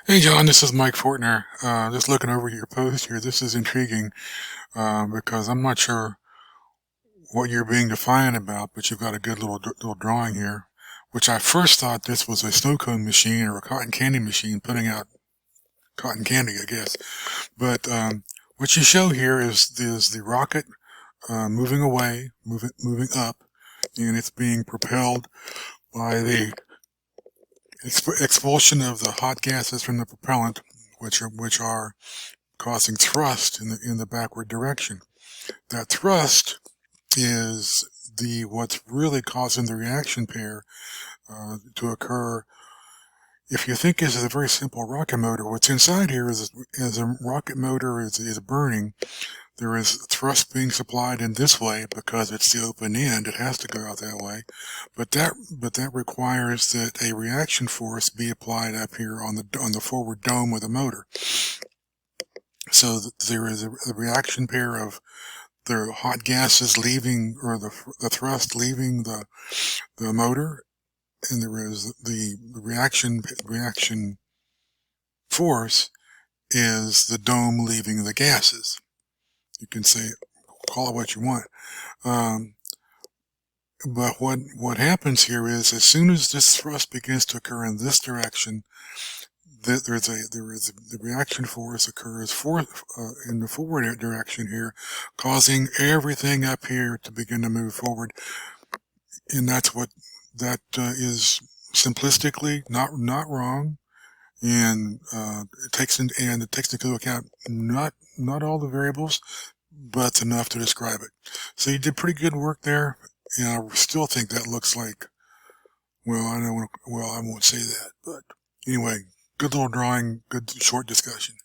Hey John, this is Mike Fortner. Just looking over your post here. This is intriguing because I'm not sure what you're being defiant about, but you've got a good little drawing here, which I first thought this was a snow cone machine or a cotton candy machine putting out cotton candy, I guess. But what you show here is the rocket moving away, moving up, and it's being propelled by the expulsion of the hot gases from the propellant, which are causing thrust in the backward direction. That thrust is the what's really causing the reaction pair to occur. If you think this is a very simple rocket motor, what's inside here is a rocket motor is burning. There is thrust being supplied in this way because it's the open end. It has to go out that way, but that requires that a reaction force be applied up here on the forward dome of the motor. So there is a reaction pair of the hot gases leaving, or the thrust leaving the motor, and there is the reaction force is the dome leaving the gases. You can say, call it what you want. Um, but what happens here is, as soon as this thrust begins to occur in this direction, the reaction force occurs in the forward direction here, causing everything up here to begin to move forward, and that is simplistically not wrong, and it takes into account not all the variables, but it's enough to describe it. So you did pretty good work there, and I still think that looks like, well, I won't say that, but anyway, good little drawing, good short discussion.